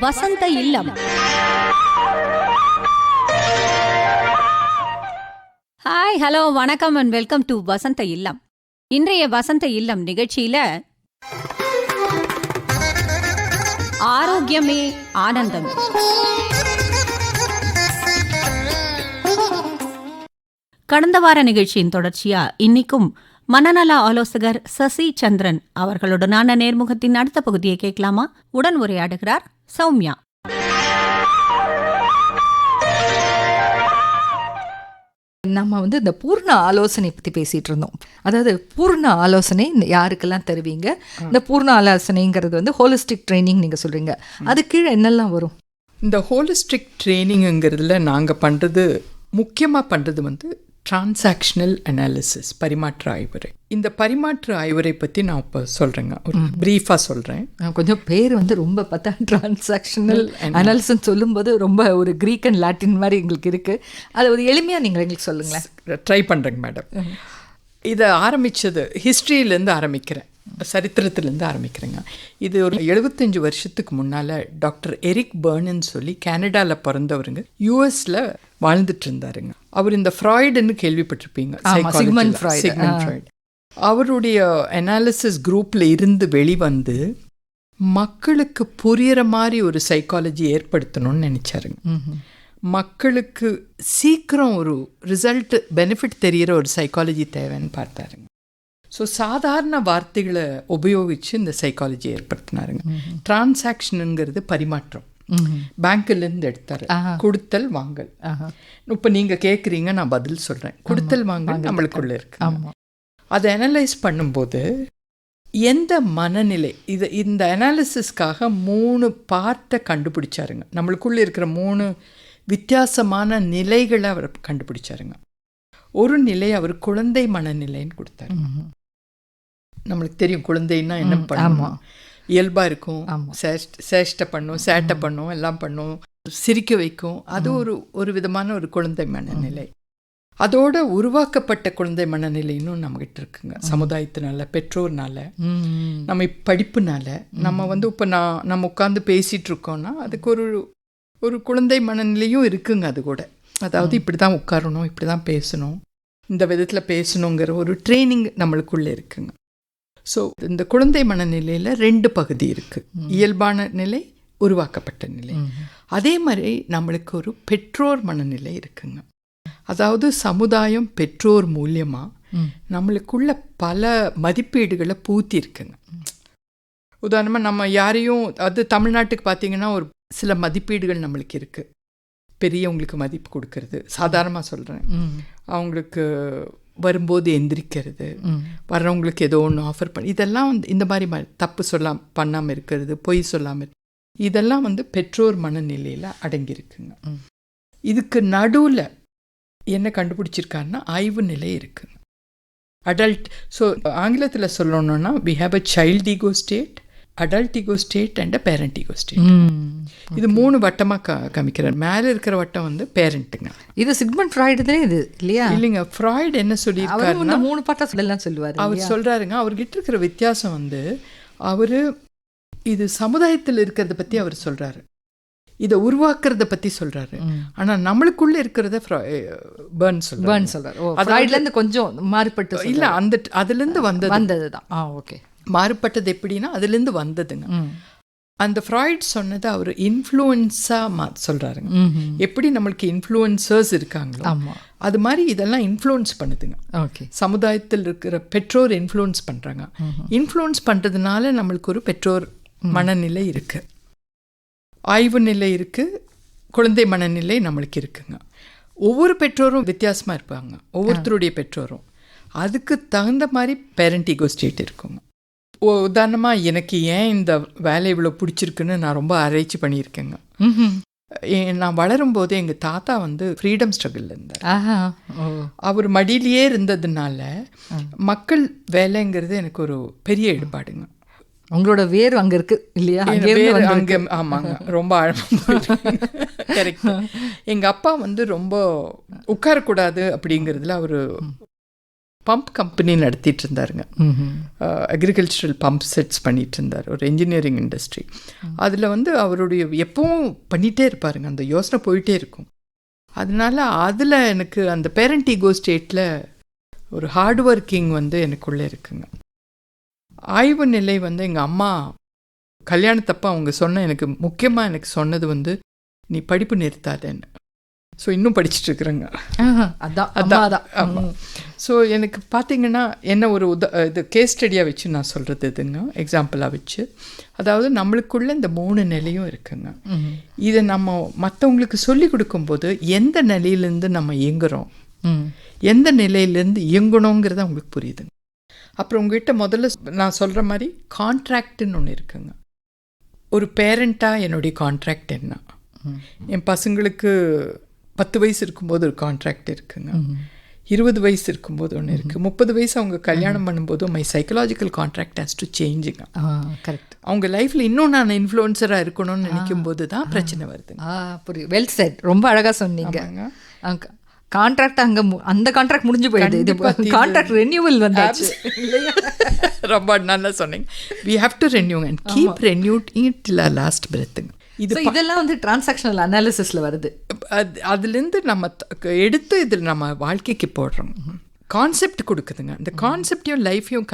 வசந்த இல்லம். Hi, hello, வணக்கம் and welcome to வசந்த இல்லம். இன்றைய வசந்த இல்லம் நிகழ்ச்சியில ஆரோக்கியமே ஆனந்தம். கடந்த வார நிகழ்ச்சியின் தொடர்ச்சியா இன்னைக்கும் மனநல ஆலோசகர் சசி சந்திரன் அவர்களுடனான நேர்முகத்தின் அடுத்த பகுதியை கேட்கலாமா? உடன் உரையாடுகிறார் சௌமியா. நம்ம இந்த பூர்ண ஆலோசனை பற்றி பேசிகிட்டு இருந்தோம். அதாவது பூர்ண ஆலோசனை யாருக்கெல்லாம் தருவீங்க? இந்த பூர்ண ஆலோசனைங்கிறது ஹோலிஸ்டிக் ட்ரைனிங் நீங்கள் சொல்கிறீங்க. அது கீழே என்னெல்லாம் வரும்? இந்த ஹோலிஸ்டிக் ட்ரைனிங்குங்கிறதுல நாங்கள் பண்ணுறது, முக்கியமாக பண்ணுறது டிரான்சாக்ஷனல் அனாலிசிஸ், பரிமாற்ற ஆய்வுரை. இந்த பரிமாற்ற ஆய்வுரை பற்றி நான் இப்போ சொல்கிறேங்க, ஒரு ப்ரீஃபாக சொல்கிறேன். கொஞ்சம் பேர் ரொம்ப பார்த்தா டிரான்சாக்ஷனல் அனாலிசிஸ் சொல்லும்போது ரொம்ப ஒரு க்ரீக் அண்ட் லாட்டின் மாதிரி எங்களுக்கு இருக்குது. அது ஒரு எளிமையாக நீங்கள் எங்களுக்கு சொல்லுங்களேன். ட்ரை பண்ணுறேங்க மேடம். இதை ஆரம்பித்தது ஹிஸ்ட்ரியிலேருந்து ஆரம்பிக்கிறேன், சரித்திரத்துலேருந்து ஆரம்பிக்கிறேங்க. இது ஒரு 75 வருஷத்துக்கு முன்னால் டாக்டர் எரிக் பர்ன்னு சொல்லி கனடாவில் பிறந்தவருங்க, யூஎஸில் வாழ்ந்துட்டு இருந்தாருங்க. அவர் இந்த ஃப்ராய்டுன்னு கேள்விப்பட்டிருப்பீங்க, சிக்மண்ட் ஃப்ராய்டு. அவருடைய அனாலிசிஸ் குரூப்பில் இருந்து வெளிவந்து மக்களுக்கு புரிகிற மாதிரி ஒரு சைக்காலஜி ஏற்படுத்தணும்னு நினச்சாருங்க. மக்களுக்கு சீக்கிரம் ஒரு ரிசல்ட், பெனிஃபிட் தெரிகிற ஒரு சைக்காலஜி தேவைன்னு பார்த்தாருங்க. ஸோ சாதாரண வார்த்தைகளை உபயோகித்து இந்த சைக்காலஜி ஏற்படுத்தினாருங்க. டிரான்சாக்ஷனுங்கிறது பரிமாற்றம், பேங்க்லேருந்து எடுத்தார். கொடுத்தல் வாங்கல். இப்போ நீங்கள் கேட்குறீங்க, நான் பதில் சொல்கிறேன். கொடுத்தல் வாங்கல் நம்மளுக்குள்ளே இருக்கு. அதை அனலைஸ் பண்ணும்போது எந்த மனநிலை, இந்த அனாலிசிஸ்க்காக 3 பார்ட்டை கண்டுபிடிச்சாருங்க. நம்மளுக்குள்ளே இருக்கிற 3 வித்தியாசமான நிலைகளை அவர் கண்டுபிடிச்சாருங்க. ஒரு நிலை அவர் குழந்தை மனநிலைன்னு கொடுத்தாரு. நம்மளுக்கு தெரியும் குழந்தைன்னா என்ன பண்ணுவோம், இயல்பாக இருக்கும், சேஷ்டை பண்ணும், சேட்டை பண்ணும், எல்லாம் பண்ணும், சிரிக்க வைக்கும். அது ஒரு விதமான ஒரு குழந்தை மனநிலை. அதோட உருவாக்கப்பட்ட குழந்தை மனநிலைன்னு நம்மகிட்ட இருக்குங்க. சமுதாயத்தினால, பெற்றோர்னால, நம்ம படிப்புனால, நம்ம இப்போ நம்ம உட்காந்து பேசிகிட்டு இருக்கோம்னா அதுக்கு ஒரு குழந்தை மனநிலையும் இருக்குங்க. அது கூட, அதாவது இப்படி தான் உட்காரணும், இப்படி தான் பேசணும், இந்த விதத்தில் பேசணுங்கிற ஒரு ட்ரைனிங் நம்மளுக்குள்ளே இருக்குங்க. ஸோ இந்த குழந்தை மனநிலையில் 2 பகுதி இருக்குது. இயல்பான நிலை, உருவாக்கப்பட்ட நிலை. அதே மாதிரி நம்மளுக்கு ஒரு பெற்றோர் மனநிலை இருக்குங்க. அதாவது சமுதாயம் பெற்றோர் மூலியமாக நம்மளுக்குள்ள பல மதிப்பீடுகளை பூத்தி இருக்குங்க. உதாரணமாக நம்ம யாரையும், அது தமிழ்நாட்டுக்கு பார்த்திங்கன்னா ஒரு சில மதிப்பீடுகள் நம்மளுக்கு இருக்குது. பெரியவங்களுக்கு மதிப்பு கொடுக்கறது, சாதாரணமாக சொல்கிறேன். அவங்களுக்கு வரும்போது எந்திரிக்கிறது, வர்றவங்களுக்கு ஏதோ ஒன்று ஆஃபர் பண்ணி, இதெல்லாம் இந்த மாதிரி தப்பு பண்ணாமல் இருக்கிறது, பொய் சொல்லாமல், இதெல்லாம் பெற்றோர் மனநிலையில் அடங்கியிருக்குங்க. இதுக்கு நடுவில் என்ன கண்டுபிடிச்சிருக்காருன்னா ஆய்வு நிலை இருக்குங்க, அடல்ட். ஸோ ஆங்கிலத்தில் சொல்லணுன்னா we have a child ego state, adult ego state and a parent ego state. இது 3 வட்டமாக காமிக்கிறார். மேலே இருக்கிற வட்டம் பேரண்ட்டுங்க. இது சிக்மண்ட் ஃப்ராய்டுதே இது இல்லையா? இல்லைங்க, ஃப்ராய்டு என்ன சொல்லியிருக்காருன்னா 3 பாட்டா சொல்லலாம் சொல்லுவார். அவர் சொல்கிறாருங்க, அவர்கிட்ட இருக்கிற வித்தியாசம் அவர் இது சமுதாயத்தில் இருக்கிறத பற்றி அவர் சொல்கிறாரு, இதை உருவாக்குறத பற்றி சொல்கிறாரு. ஆனால் நம்மளுக்குள்ளே இருக்கிறத பர்ன் சொல்கிறார். ஃப்ராய்ட்லேருந்து கொஞ்சம் மாறுபட்டு இல்லை, அதுலேருந்து வந்தது தான். ஓகே. மாறுபட்டது எப்படின்னா அதுலேருந்து வந்ததுங்க. அந்த ஃப்ராய்ட் சொன்னதை அவர் இன்ஃப்ளூயன்ஸாக சொல்கிறாருங்க. எப்படி நம்மளுக்கு இன்ஃப்ளூயன்சர்ஸ் இருக்காங்களோ அது மாதிரி இதெல்லாம் இன்ஃப்ளூயன்ஸ் பண்ணுதுங்க. ஓகே. சமுதாயத்தில் இருக்கிற பெற்றோர் இன்ஃப்ளூயன்ஸ் பண்ணுறாங்க. இன்ஃப்ளூயன்ஸ் பண்ணுறதுனால நம்மளுக்கு ஒரு பெற்றோர் மனநிலை இருக்குது, ஆய்வு நிலை இருக்குது, குழந்தை மனநிலை நம்மளுக்கு இருக்குங்க. ஒவ்வொரு பெற்றோரும் வித்தியாசமாக இருப்பாங்க, ஒவ்வொருத்தருடைய பெற்றோரும். அதுக்கு தகுந்த மாதிரி பேரண்ட் ஈகோ ஸ்டேட் இருக்குங்க. உதாரணமாக எனக்கு ஏன் இந்த வேலை இவ்வளோ பிடிச்சிருக்குன்னு நான் ரொம்ப ஆராய்ச்சி பண்ணியிருக்கேங்க. நான் வளரும்போது எங்கள் தாத்தா ஃப்ரீடம் ஸ்ட்ரகிளில் இருந்தார். அவர் மடியிலேயே இருந்ததுனால மக்கள் வேலைங்கிறது எனக்கு ஒரு பெரிய ஈடுபாடுங்க. உங்களோட வேர் அங்கே இருக்குது இல்லையா? அங்கே ஆமாங்க, ரொம்ப ஆழமாக. கரெக்ட். எங்கள் அப்பா ரொம்ப உட்காரக்கூடாது அப்படிங்கிறதுல அவர் பம்ப் கம்பெனி நடத்திட்டு இருந்தாருங்க. அக்ரிகல்ச்சரல் பம்ப் செட்ஸ் பண்ணிகிட்டு இருந்தார், ஒரு இன்ஜினியரிங் இண்டஸ்ட்ரி. அதில் வந்து அவருடைய எப்பவும் பண்ணிகிட்டே இருப்பாருங்க, அந்த யோசனை போயிட்டே இருக்கும். அதனால அதில் எனக்கு அந்த பேரண்ட் ஈகோ ஸ்டேட்டில் ஒரு ஹார்ட் ஒர்க்கிங் வந்து எனக்குள்ளே இருக்குங்க. ஆய்வு நிலை வந்து எங்கள் அம்மா கல்யாணத்தப்போ அவங்க எனக்கு முக்கியமாக எனக்கு சொன்னது வந்து நீ படிப்பு நிறுத்தாதேன்னு. ஸோ இன்னும் படிச்சுட்டு இருக்கிறேங்க. அதான். ஆமாம். ஸோ எனக்கு பார்த்தீங்கன்னா என்ன ஒரு இது கேஸ் ஸ்டடியாக வச்சு நான் சொல்கிறது இதுங்க, எக்ஸாம்பிளாக வச்சு. அதாவது நம்மளுக்குள்ள இந்த 3 நிலையும் இருக்குங்க. இதை நம்ம மற்றவங்களுக்கு சொல்லி கொடுக்கும்போது எந்த நிலையிலேருந்து நம்ம இயங்குகிறோம், எந்த நிலையிலேருந்து இயங்கணுங்கிறது அவங்களுக்கு புரியுதுங்க. அப்புறம் உங்ககிட்ட முதல்ல நான் சொல்கிற மாதிரி கான்ட்ராக்டுன்னு ஒன்று இருக்குங்க. ஒரு பேரண்ட்டாக என்னுடைய கான்ட்ராக்ட் என்ன, என் பசங்களுக்கு 10 வயசு இருக்கும்போது ஒரு கான்ட்ராக்ட் இருக்குங்க, 20 வயசு இருக்கும்போது ஒன்று இருக்குது, 30 வயசு அவங்க கல்யாணம் பண்ணும்போது my psychological contract has to சேஞ்சுங்க. கரெக்ட். அவங்க லைஃப்பில் இன்னும் நான் இன்ஃப்ளூயன்சராக இருக்கணும்னு நினைக்கும் போது தான் பிரச்சனை வருதுங்க. புரியுது. Well set. ரொம்ப அழகாக சொன்னீங்க. கான்ட்ராக்ட் அங்கே அந்த கான்ட்ராக்ட் முடிஞ்சு போயிடுது, இது கான்ட்ராக்ட் ரெனியூவல் வந்தாச்சு. ரொம்ப நல்லா சொன்னீங்க. we have to renew and keep renewing it till our last breathங்க. இதெல்லாம் வந்து டிரான்சாக்ஷனல் அனாலிசிஸில் வருது. அதுலேருந்து நம்ம எடுத்து இதில் நம்ம வாழ்க்கைக்கு போடுறோம். கான்செப்ட் கொடுக்குதுங்க. அந்த கான்செப்டையும் லைஃப்பையும்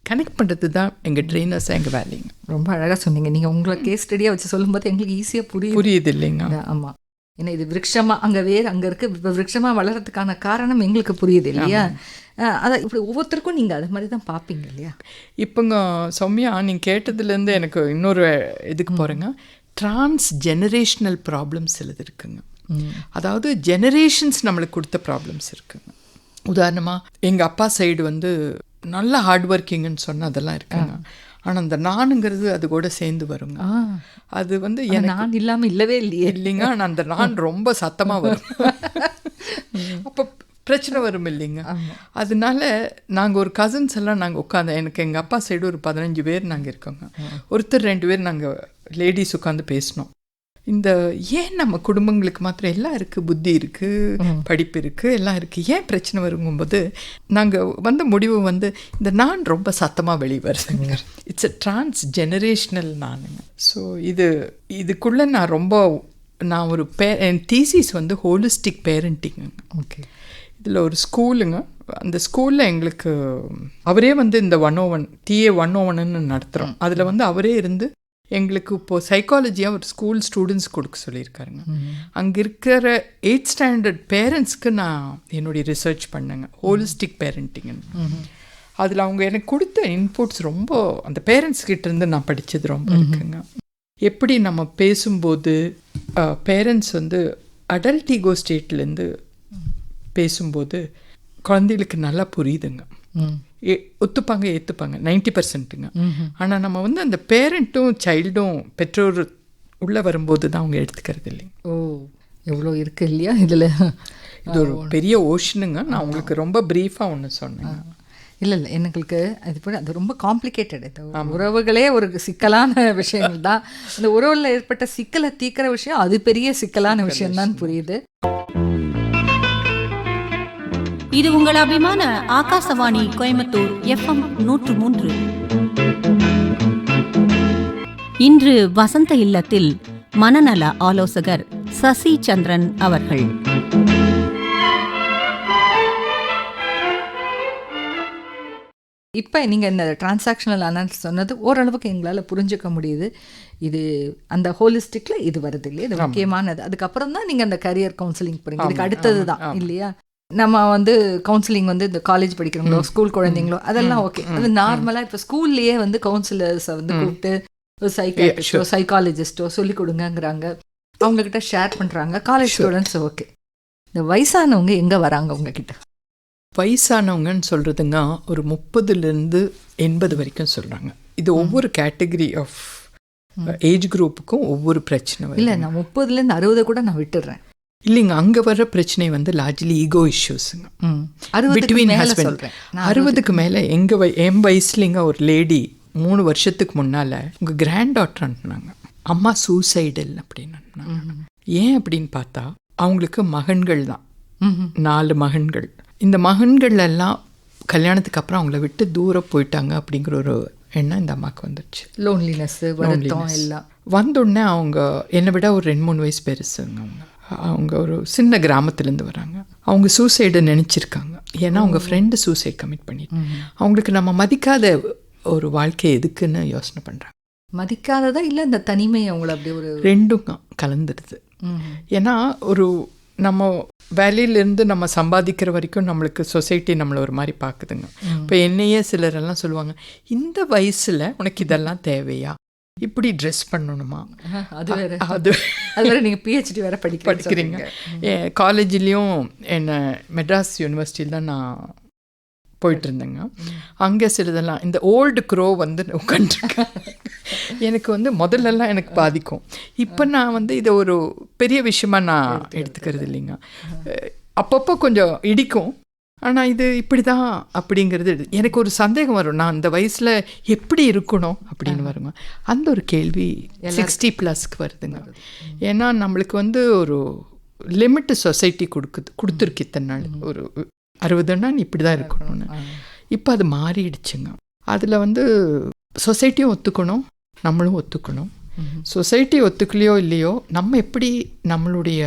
கனெக்ட் பண்ணுறது தான் எங்கள் ட்ரெயினர்ஸ் எங்கள் வேலைங்க. ரொம்ப அழகாக சொன்னீங்க. நீங்கள் உங்களை கேஸ் ஸ்டடியாக வச்சு சொல்லும்போது எங்களுக்கு ஈஸியாக புரியுது இல்லைங்க. ஆமாம். ஏன்னா இது விருட்சமாக அங்கே வேறு அங்கே இருக்குது, இப்போ விருட்சமாக வளர்கிறதுக்கான காரணம் எங்களுக்கு புரியுது இல்லையா? அதை இப்படி ஒவ்வொருத்தருக்கும் நீங்கள் அது மாதிரி தான் பார்ப்பீங்க இல்லையா? இப்போங்க சௌமியா, நீங்கள் கேட்டதுலேருந்து எனக்கு இன்னொரு இதுக்கு போகிறேங்க. ட்ரான்ஸ் ஜெனரேஷனல் ப்ராப்ளம்ஸ் சிலது இருக்குங்க. அதாவது ஜெனரேஷன்ஸ் நம்மளுக்கு கொடுத்த ப்ராப்ளம்ஸ் இருக்குங்க. உதாரணமாக எங்கள் அப்பா சைடு வந்து நல்ல ஹார்ட் ஒர்க்கிங்னு சொன்னால் அதெல்லாம் இருக்குங்க. ஆனால் அந்த நானுங்கிறது அது கூட சேர்ந்து வருங்க. அது வந்து நான் இல்லாமல் இல்லவே இல்லைங்க. ஆனால் அந்த நான் ரொம்ப சத்தமாக வரும். அப்போ பிரச்சனை வரும் இல்லைங்க. அதனால நாங்கள் ஒரு கசின்ஸ் எல்லாம் நாங்கள் உட்காந்து, எனக்கு எங்கள் அப்பா சைடு ஒரு 15 பேர் நாங்கள் இருக்கோங்க. ஒருத்தர் 2 பேர் நாங்கள் லேடிஸ் உட்காந்து பேசினோம். இந்த ஏன் நம்ம குடும்பங்களுக்கு மாத்திரம் எல்லாம் இருக்குது, புத்தி இருக்குது, படிப்பு இருக்குது, எல்லாம் இருக்குது, ஏன் பிரச்சனை வருங்கும்போது நாங்கள் வந்த முடிவு வந்து இந்த நான் ரொம்ப சத்தமாக வெளியே வருதுங்க. இட்ஸ் அ ட்ரான்ஸ் ஜெனரேஷ்னல் நானுங்க. ஸோ இதுக்குள்ளே நான் ஒரு என் தீசிஸ் வந்து ஹோலிஸ்டிக் பேரண்டிங்குங்க. ஓகே. இதில் ஒரு ஸ்கூலுங்க. அந்த ஸ்கூலில் எங்களுக்கு அவரே வந்து இந்த 101 TA 101ன்னு நடத்துகிறோம். அதில் வந்து அவரே இருந்து எங்களுக்கு இப்போது சைக்காலஜியாக ஒரு ஸ்கூல் ஸ்டூடெண்ட்ஸ் கொடுக்க சொல்லியிருக்காருங்க. அங்கே இருக்கிற 8th ஸ்டாண்டர்ட் பேரண்ட்ஸ்க்கு நான் என்னுடைய ரிசர்ச் பண்ணேங்க, ஹோலிஸ்டிக் பேரண்டிங்னு. அதில் அவங்க எனக்கு கொடுத்த இன்புட்ஸ் ரொம்ப அந்த பேரண்ட்ஸ்கிட்டேருந்து நான் படித்தது ரொம்ப இருக்குங்க. எப்படி நம்ம பேசும்போது பேரண்ட்ஸ் வந்து அடல்ட் ஈகோ ஸ்டேட்லேருந்து பேசும்போது குழந்தைகளுக்கு நல்லா புரியுதுங்க, ஒத்துப்பாங்க, ஏற்றுப்பாங்க 90%ங்க. ஆனால் நம்ம வந்து அந்த பேரண்ட்டும் சைல்டும் பெற்றோர் உள்ளே வரும்போது தான் அவங்க எடுத்துக்கிறது இல்லைங்க. எவ்வளோ இருக்குது இல்லையா இதில்? இது ஒரு பெரிய ஓஷனுங்க. நான் உங்களுக்கு ரொம்ப ப்ரீஃபாக ஒன்று சொன்னேன். இல்லை எங்களுக்கு அது ரொம்ப காம்ப்ளிகேட்டட். உறவுகளே ஒரு சிக்கலான விஷயங்கள் தான். அந்த உறவில் ஏற்பட்ட சிக்கலை தீர்க்கிற விஷயம் அது பெரிய சிக்கலான விஷயம்தான் புரியுது. இது உங்கள் அபிமான ஆகாசவாணி கோயம்புத்தூர் FM 103. இன்று வசந்த இல்லத்தில் மனநல ஆலோசகர் சசி சந்திரன் அவர்கள். இப்போ நீங்கள் இந்த டிரான்சாக்ஷனல் அனாலிசிஸ் சொன்னது ஓரளவுக்கு எங்களால் புரிஞ்சுக்க முடியுது. இது அந்த ஹோலிஸ்டிக்கில் இது வருது இல்லையா, இது முக்கியமானது. அதுக்கப்புறம் தான் நீங்கள் அந்த கரியர் கவுன்சிலிங் போகிறீங்க, இதுக்கு அடுத்தது தான் இல்லையா? நம்ம வந்து கவுன்சிலிங் வந்து இந்த காலேஜ் படிக்கிறவங்களோ ஸ்கூல் குழந்தைங்களோ அதெல்லாம் ஓகே. அது நார்மலாக இப்போ ஸ்கூல்லையே வந்து கவுன்சிலர்ஸை வந்து கூப்பிட்டு ஒரு சைக்காட்ரிஸ்டோ சைக்காலஜிஸ்டோ சொல்லிக் கொடுங்கங்கிறாங்க, அவங்கக்கிட்ட ஷேர் பண்ணுறாங்க. College students okay. இந்த வயசானவங்க எங்கே வராங்க உங்ககிட்ட? வயசானவங்கன்னு சொல்கிறதுங்க ஒரு 30லேருந்து 80 வரைக்கும் சொல்கிறாங்க. இது ஒவ்வொரு கேட்டகரி ஆஃப் ஏஜ் குரூப்புக்கும் ஒவ்வொரு பிரச்சனை. இல்லை, நான் 30லேருந்து 60 கூட நான் விட்டுடுறேன். இல்லைங்க, அங்கே வர்ற பிரச்சனை வந்து லார்ஜ்லி ஈகோ இஷ்யூஸுங்க. பிட்வீன் ஹஸ்பண்ட் 60க்கு மேலே என் வயசுலிங்க ஒரு லேடி 3 வருஷத்துக்கு முன்னால் உங்கள் கிராண்ட் டாட்டர் அனுப்புனாங்க, அம்மா சூசைடல் அப்படின்னு அனுப்புனாங்க. ஏன் அப்படின்னு பார்த்தா அவங்களுக்கு மகன்கள் தான், 4 மகன்கள். இந்த மகன்கள் எல்லாம் கல்யாணத்துக்கு அப்புறம் அவங்கள விட்டு தூரம் போயிட்டாங்க அப்படிங்கிற ஒரு எண்ணம் இந்த அம்மாவுக்கு வந்துடுச்சு. லோன்லினஸ், வருத்தம் எல்லாம் வந்தோடனே அவங்க என்னை விட ஒரு 2-3 வயசு பெருசுங்க. அவங்க ஒரு சின்ன கிராமத்துலேருந்து வராங்க. அவங்க சூசைடை நினச்சிருக்காங்க. ஏன்னா அவங்க ஃப்ரெண்டு சூசைட் கமிட் பண்ணிட்டு அவங்களுக்கு நம்ம மதிக்காத ஒரு வாழ்க்கை எதுக்குன்னு யோசனை பண்ணுறாங்க. மதிக்காததா இல்லை இந்த தனிமை அவங்கள அப்படியே ஒரு ரெண்டும் கலந்துடுது. ஏன்னா ஒரு நம்ம வேலையிலேருந்து நம்ம சம்பாதிக்கிற வரைக்கும் நம்மளுக்கு சொசைட்டி நம்மளை ஒரு மாதிரி பார்க்குதுங்க. இப்போ என்னையே சிலரெல்லாம் சொல்லுவாங்க, இந்த வயசில் உனக்கு இதெல்லாம் தேவையா, இப்படி ட்ரெஸ் பண்ணணுமா, அது வேற அது வேற நீங்கள் PhD வேற படிக்கிறீங்க. காலேஜ்லேயும் என்னை மெட்ராஸ் யூனிவர்சிட்டியில் தான் நான் போயிட்டு இருந்தேங்க. அங்கே சிலதெல்லாம் இந்த ஓல்டு க்ரோ வந்து உட்காந்துருக்கேன். எனக்கு வந்து முதல்லலாம் எனக்கு பாதிக்கும். இப்போ நான் வந்து இதை ஒரு பெரிய விஷயமா நான் எடுத்துக்கிறது இல்லைங்க. அப்பப்போ கொஞ்சம் இடிக்கும். ஆனால் இது இப்படி தான் அப்படிங்கிறது எனக்கு ஒரு சந்தேகம் வரும். நான் அந்த வயசில் எப்படி இருக்கணும் அப்படின்னு வருங்க. அந்த ஒரு கேள்வி 60+ வருதுங்க. ஏன்னா நம்மளுக்கு வந்து ஒரு லிமிட்டு சொசைட்டி கொடுத்துருக்கு இத்தனை நாள். ஒரு 60ன்னா இப்படி தான் இருக்கணும்னு. இப்போ அது மாறிடுச்சுங்க. அதில் வந்து சொசைட்டியும் ஒத்துக்கணும், நம்மளும் ஒத்துக்கணும். சொசைட்டி ஒத்துக்கலையோ இல்லையோ நம்ம எப்படி நம்மளுடைய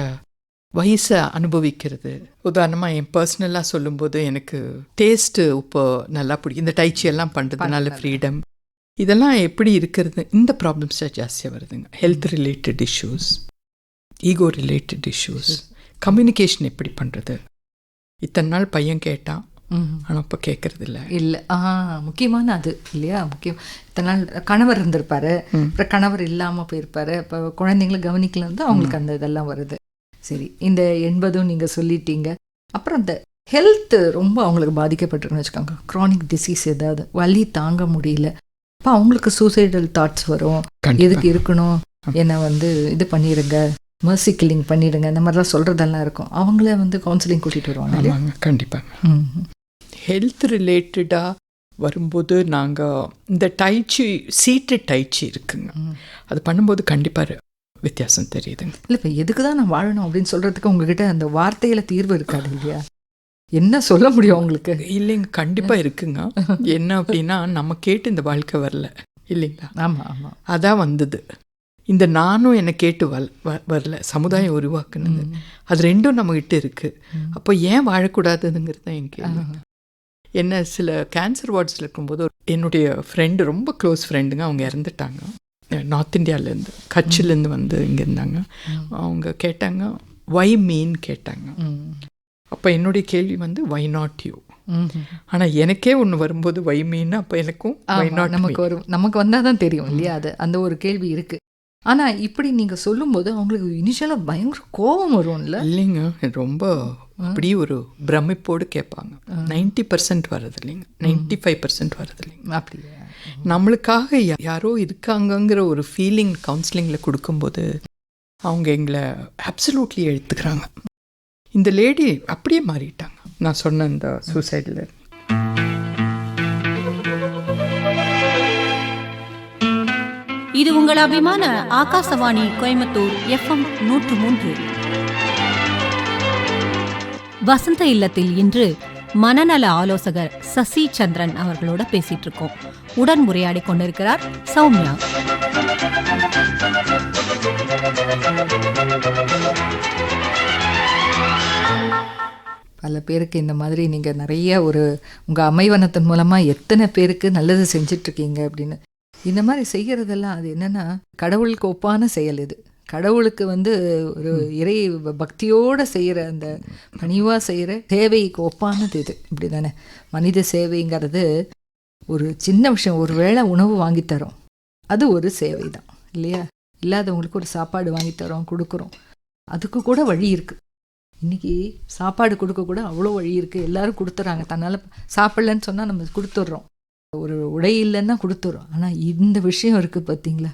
வயசை அனுபவிக்கிறது. உதாரணமாக என் பர்சனலாக சொல்லும்போது எனக்கு டேஸ்ட்டு இப்போ நல்லா பிடிக்கும். இந்த டைச்சி எல்லாம் பண்ணுறதுனால ஃப்ரீடம் இதெல்லாம் எப்படி இருக்கிறது, இந்த ப்ராப்ளம்ஸ் ஜாஸ்தியாக வருதுங்க. Health related issues, ego related issues, communication எப்படி பண்ணுறது. இத்தனை நாள் பையன் கேட்டான், ஆனால் இப்போ கேட்கறது இல்லை. முக்கியமான அது இல்லையா முக்கியம். இத்தனை நாள் கணவர் இருந்திருப்பாரு, அப்புறம் கணவர் இல்லாமல் போயிருப்பாரு, இப்போ குழந்தைங்களை கவனிக்கல வந்து அவங்களுக்கு அந்த இதெல்லாம் வருது. சரி, இந்த 80 நீங்கள் சொல்லிட்டீங்க. அப்புறம் இந்த ஹெல்த் ரொம்ப அவங்களுக்கு பாதிக்கப்பட்டிருக்குன்னு வச்சுக்கோங்க. க்ரானிக் டிசீஸ், ஏதாவது வலி தாங்க முடியல, அப்போ அவங்களுக்கு சூசைடல் தாட்ஸ் வரும். எதுக்கு இருக்கணும், என்னை வந்து இது பண்ணிடுங்க, மர்சி கில்லிங் பண்ணிடுங்க, இந்த மாதிரிலாம் சொல்கிறதெல்லாம் இருக்கும். அவங்கள வந்து கவுன்சிலிங் கூட்டிகிட்டு வருவாங்க. கண்டிப்பாக ஹெல்த் ரிலேட்டடாக வரும்போது நாங்கள் இந்த டைச்சி, சீட்டு டைச்சி இருக்குங்க, அது பண்ணும்போது கண்டிப்பாக வித்தியாசம் தெரியுதுங்க. இல்லை, இப்போ எதுக்கு தான் நான் வாழணும் அப்படின்னு சொல்கிறதுக்கு உங்ககிட்ட அந்த வார்த்தையில் தீர்வு இருக்காது இல்லையா? என்ன சொல்ல முடியும் உங்களுக்கு? இல்லைங்க, கண்டிப்பாக இருக்குங்க. என்ன அப்படின்னா நம்ம கேட்டு இந்த வாழ்க்கை வரல இல்லைங்களா? ஆமாம் ஆமாம், அதான் வந்தது. இந்த நானும் என்னை கேட்டு வரல, சமுதாயம் உருவாக்குனது. அது ரெண்டும் நம்மகிட்ட இருக்குது. அப்போ ஏன் வாழக்கூடாதுங்கிறது தான் என் கேள்வி. என்ன சில கேன்சர் வார்ட்ஸில் இருக்கும்போது என்னுடைய ஃப்ரெண்டு, ரொம்ப க்ளோஸ் ஃப்ரெண்டுங்க, அவங்க இறந்துட்டாங்க. நார்த் இந்தியாவிலேருந்து, கட்சிலேருந்து வந்து இங்கே இருந்தாங்க. அவங்க கேட்டாங்க வை மீன்னு கேட்டாங்க. அப்போ என்னுடைய கேள்வி வந்து வை நாட் யூ. ஆனால் எனக்கே ஒன்று வரும்போது வை மீன்னு, அப்போ எனக்கும் வை நாட் நமக்கு வந்தால் தான் தெரியும் இல்லையா? அது அந்த ஒரு கேள்வி இருக்குது. ஆனால் இப்படி நீங்கள் சொல்லும்போது அவங்களுக்கு இனிஷியலாக பயங்கர கோபம் வரும்ல? இல்லைங்க, ரொம்ப அப்படி ஒரு பிரமிப்போடு கேட்பாங்க. 90% வர்றது இல்லைங்க, 95% வர்றது இல்லைங்க. அப்படியா? நம்மளுக்காக யாரோ இருக்காங்கங்கிற ஒரு ஃபீலிங் கவுன்சிலிங்கில் கொடுக்கும்போது அவங்க எங்களை அப்சல்யூட்லி எடுத்துக்கிறாங்க. இந்த லேடி அப்படியே மாறிட்டாங்க. நான் சொன்ன இந்த சூசைடில். இது உங்கள் அபிமான ஆகாசவாணி கோயம்புத்தூர் FM 103. வசந்த இல்லத்தில் இன்று மனநல ஆலோசகர் சசி சந்திரன் அவர்களோட பேசிட்டு இருக்கோம். உடன் உரையாடி கொண்டிருக்கிறார் சௌமியா. பல பேருக்கு இந்த மாதிரி நீங்கள் நிறைய உங்கள் அமைவனத்தின் மூலமாக எத்தனை பேருக்கு நல்லது செஞ்சிட்ருக்கீங்க அப்படின்னு. இந்த மாதிரி செய்கிறதெல்லாம் அது என்னென்னா கடவுளுக்கு ஒப்பான செயல். இது கடவுளுக்கு வந்து ஒரு இறை பக்தியோடு செய்கிற, அந்த பணிவாக செய்கிற சேவைக்கு ஒப்பானது இது. இப்படி தானே மனித சேவைங்கிறது ஒரு சின்ன விஷயம். ஒரு வேளை உணவு வாங்கித்தரோம், அது ஒரு சேவை தான் இல்லையா? இல்லாதவங்களுக்கு ஒரு சாப்பாடு வாங்கித்தரோம், கொடுக்குறோம், அதுக்கு கூட வழி இருக்குது. இன்றைக்கி சாப்பாடு கொடுக்க கூட அவ்வளோ வழி இருக்குது. எல்லோரும் கொடுத்துட்றாங்க. தன்னால் சாப்பிட்லன்னு சொன்னால் நம்ம கொடுத்துட்றோம், ஒரு உடை இல்லைன்னா கொடுத்துட்றோம். ஆனால் இந்த விஷயம் இருக்குது பார்த்தீங்களா,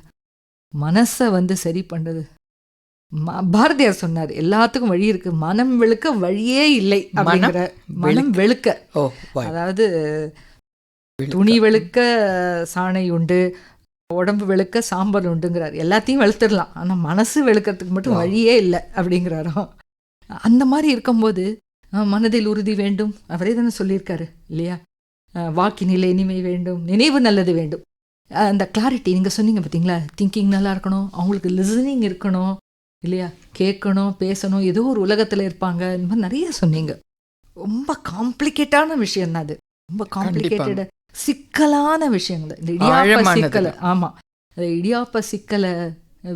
மனசை வந்து சரி பண்ணுறது. பாரதியார் சொன்னார், எல்லாத்துக்கும் வழி இருக்குது, மனம் வெளுக்க வழியே இல்லை அப்படிங்கிற. மனம் வெளுக்க, அதாவது துணி வெளுக்க சாணை உண்டு, உடம்பு வெளுக்க சாம்பல் உண்டுங்கிறார். எல்லாத்தையும் வெளுத்துடலாம், ஆனால் மனசு வெளுக்கிறதுக்கு மட்டும் வழியே இல்லை அப்படிங்கிறாரோ. அந்த மாதிரி இருக்கும்போது மனதில் உறுதி வேண்டும், அவரே தானே சொல்லியிருக்காரு இல்லையா? வாக்கினிலே இனிமை வேண்டும், நினைவு நல்லது வேண்டும். அந்த கிளாரிட்டி நீங்கள் சொன்னீங்க பார்த்தீங்களா, திங்கிங் நல்லா இருக்கணும், அவங்களுக்கு லிசனிங் இருக்கணும் இல்லையா, கேட்கணும், பேசணும், ஏதோ ஒரு உலகத்தில் இருப்பாங்க, இந்த மாதிரி நிறைய சொன்னீங்க. ரொம்ப காம்ப்ளிகேட்டான விஷயம் தான் அது, ரொம்ப காம்ப்ளிகேட்டட் சிக்கலான விஷயங்கள். இந்த இடியாப்ப சிக்கலை, ஆமாம், அந்த இடியாப்ப சிக்கலை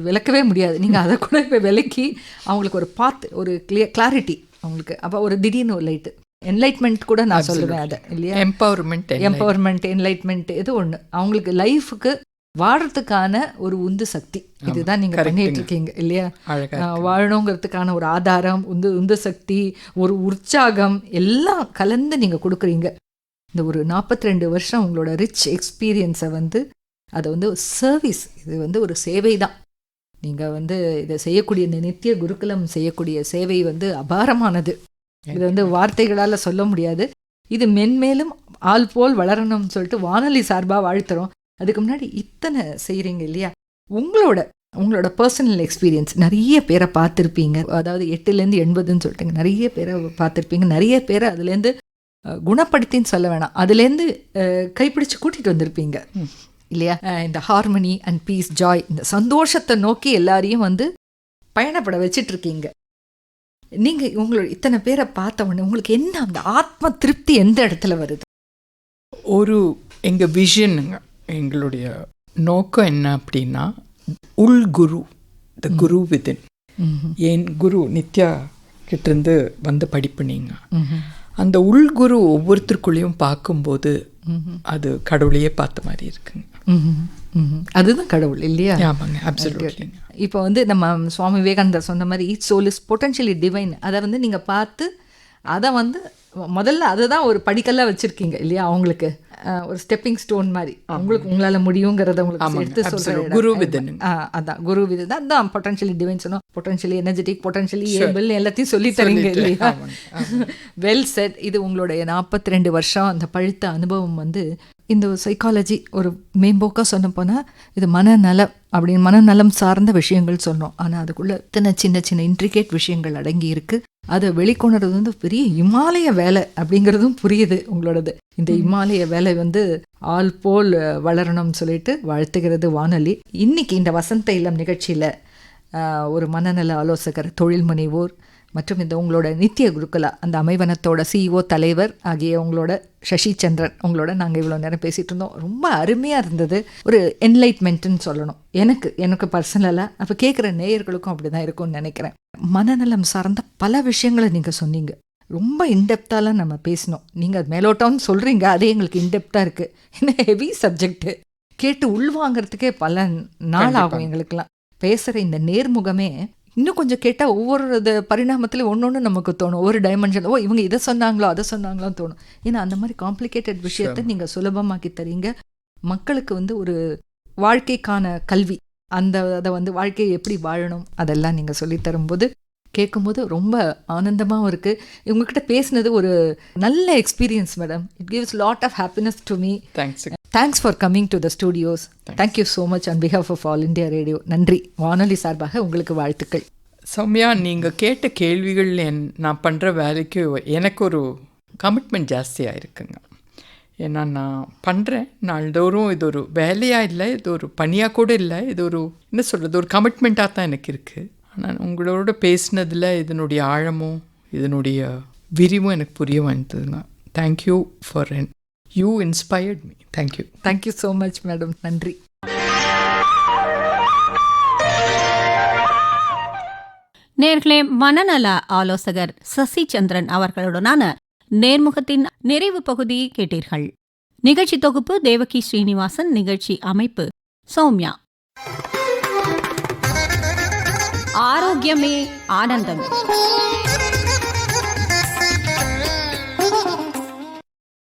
விளக்கவே முடியாது. நீங்கள் அதை கூட இப்போ விளக்கி அவங்களுக்கு ஒரு ஒரு கிளாரிட்டி அவங்களுக்கு, அப்போ ஒரு திடீர்னு ஒரு லைட்டு என்லைட்மெண்ட் கூட நான் சொல்லுவேன் அதை இல்லையா, எம்பவர்மெண்ட் என்லைட்மெண்ட் இது ஒன்று அவங்களுக்கு லைஃபுக்கு வாழறதுக்கான ஒரு உந்து சக்தி. இதுதான் நீங்கள் பண்ணிட்டு இருக்கீங்க இல்லையா, வாழணுங்கிறதுக்கான ஒரு ஆதாரம், உந்து சக்தி, ஒரு உற்சாகம் எல்லாம் கலந்து நீங்கள் கொடுக்குறீங்க. இந்த ஒரு 42 வருஷம் உங்களோட ரிச் எக்ஸ்பீரியன்ஸை அதை சர்வீஸ், இது ஒரு சேவை தான். நீங்கள் இதை செய்யக்கூடிய இந்த நித்திய குருகுலம் செய்யக்கூடிய சேவை அபாரமானது. இது வார்த்தைகளால் சொல்ல முடியாது. இது மென்மேலும் ஆள் போல் வளரணும்னு சொல்லிட்டு வானொலி சார்பாக வாழ்த்துறோம். அதுக்கு முன்னாடி இத்தனை செய்கிறீங்க இல்லையா, உங்களோட பர்சனல் எக்ஸ்பீரியன்ஸ் நிறைய பேரை பார்த்துருப்பீங்க. அதாவது 8லேருந்து 80ன்னு சொல்லிட்டுங்க, நிறைய பேரை பார்த்துருப்பீங்க. நிறைய பேரை அதுலேருந்து குணப்படுத்தின்னு சொல்ல வேணாம், அதுலேருந்து கைப்பிடிச்சு கூட்டிகிட்டு வந்திருப்பீங்க இல்லையா. இந்த ஹார்மனி அண்ட் பீஸ், ஜாய், இந்த சந்தோஷத்தை நோக்கி எல்லாரையும் பயணப்பட வச்சிட்ருக்கீங்க. நீங்கள் உங்களோட இத்தனை பேரை பார்த்த உடனே உங்களுக்கு என்ன அந்த ஆத்ம திருப்தி எந்த இடத்துல வருது? ஒரு எங்கள் விஷனுங்க, எங்களுடைய நோக்கம் என்ன அப்படின்னா, உள் குரு, த குரு விதின். என் குரு நித்யா கிட்டேருந்து படிப்பு நீங்கள் அந்த உள்குரு ஒவ்வொருத்தருக்குள்ளேயும் பார்க்கும்போது அது கடவுளையே பார்த்த மாதிரி இருக்குங்க. அதுதான் கடவுள் இல்லையா? ஆமாங்க, அப்சல்யூட்லி. இப்போ நம்ம சுவாமி விவேகானந்தர் சொன்ன மாதிரி each soul is potentially divine. அதை நீங்கள் பார்த்து அதை முதல்ல அதை தான் ஒரு படிக்கல்லாக வச்சுருக்கீங்க இல்லையா, அவங்களுக்கு ஒரு ஸ்டெப்பிங் ஸ்டோன் மாதிரி. உங்களால் முடியுங்கிறத உங்களுக்கு எடுத்து சொல்கிறேன். குரு விதன், அதான் குரு விதன் தான். அதான் பொட்டன்ஷியலி டிவைன் சொன்னோம், பொட்டன்ஷியலி எனர்ஜெட்டிக், பொட்டன்ஷியலி ஏபிள், எல்லாத்தையும் சொல்லி தரீங்க இல்லையா. Well set. இது உங்களுடைய 42 வருஷம் அந்த பழுத்த அனுபவம் இந்த சைக்காலஜி ஒரு மேம்போக்காக சொன்ன போனால் இது மனநலம் அப்படின்னு மனநலம் சார்ந்த விஷயங்கள் சொன்னோம். ஆனால் அதுக்குள்ளே இத்தனை சின்ன சின்ன இன்ட்ரிகேட் விஷயங்கள் அடங்கி இருக்குது. அதை வெளிக்கொணர்றது பெரிய இமாலய வேலை அப்படிங்கிறதும் புரியுது உங்களோடது. இந்த இமாலய வேலை ஆள் போல் வளரணும்னு சொல்லிட்டு வாழ்த்துகிறது வானொலி. இன்னைக்கு இந்த வசந்த இளம் நிகழ்ச்சியில் ஒரு மனநல ஆலோசகர், தொழில் முனைவோர் மற்றும் இந்த உங்களோட நித்திய குருகுலா அந்த அமைவனத்தோட CEO தலைவர் ஆகிய உங்களோட சசி சந்திரன், உங்களோட நாங்கள் இவ்வளோ நேரம் பேசிகிட்டு இருந்தோம். ரொம்ப அருமையாக இருந்தது. ஒரு என்லைட்மெண்ட்டுன்னு சொல்லணும் எனக்கு பர்சனலாக. அப்போ கேட்குற நேயர்களுக்கும் அப்படி தான் இருக்கும்னு நினைக்கிறேன். மனநலம் சார்ந்த பல விஷயங்களை நீங்கள் சொன்னீங்க. ரொம்ப இன்டெப்த்தாலாம் நம்ம பேசினோம். நீங்கள் அது மேலோட்டம்னு சொல்கிறீங்க, அதே எங்களுக்கு இன்டெப்த்தாக இருக்குது. ஏன்னா ஹெவி சப்ஜெக்டு, கேட்டு உள்வாங்கிறதுக்கே பல நாள் ஆகும் எங்களுக்கெல்லாம். பேசுகிற இந்த நேர்முகமே இன்னும் கொஞ்சம் கேட்டால் ஒவ்வொரு பரிணாமத்துலேயும் ஒன்று நமக்கு தோணும். ஒரு டைமென்ஷன், இவங்க இதை சொன்னாங்களோ அதை சொன்னாங்களோன்னு தோணும். ஏன்னா அந்த மாதிரி காம்ப்ளிகேட்டட் விஷயத்தை நீங்கள் சுலபமாக்கி தரீங்க. மக்களுக்கு ஒரு வாழ்க்கைக்கான கல்வி, அதை வாழ்க்கையை எப்படி வாழணும் அதெல்லாம் நீங்கள் சொல்லித்தரும்போது கேட்கும்போது ரொம்ப ஆனந்தமாகவும் இருக்குது. இவங்ககிட்ட பேசினது ஒரு நல்ல experience madam. It gives lot of happiness to me. Thanks for coming to the studios. Thank you so much on behalf of All India Radio. நன்றி. வானொலி சார்பாக உங்களுக்கு வாழ்த்துக்கள். சௌமியா, நீங்கள் கேட்ட கேள்விகள் நான் பண்ணுற வேலைக்கு எனக்கு ஒரு கமிட்மெண்ட் ஜாஸ்தியாக இருக்குங்க. ஏன்னா நான் பண்ணுறேன் நாள்தோறும். இது ஒரு வேலையாக இல்லை, இது ஒரு பணியாக கூட இல்லை, இது ஒரு என்ன சொல்கிறது, ஒரு கமிட்மெண்ட்டாக தான் எனக்கு இருக்குது. ஆனால் உங்களோட பேசினதில் இதனுடைய ஆழமும் இதனுடைய விரிவும் எனக்கு புரிய வந்ததுங்க. Thank you for you inspired me. Thank you. Thank you so much madam. நன்றி. நேர்களே, மனநல ஆலோசகர் சசி சந்திரன் அவர்களுடனான நேர்முகத்தின் நிறைவு பகுதியை கேட்டீர்கள். நிகழ்ச்சி தொகுப்பு தேவகி ஸ்ரீனிவாசன், நிகழ்ச்சி அமைப்பு சௌமியா. ஆரோக்கியமே ஆனந்தம்.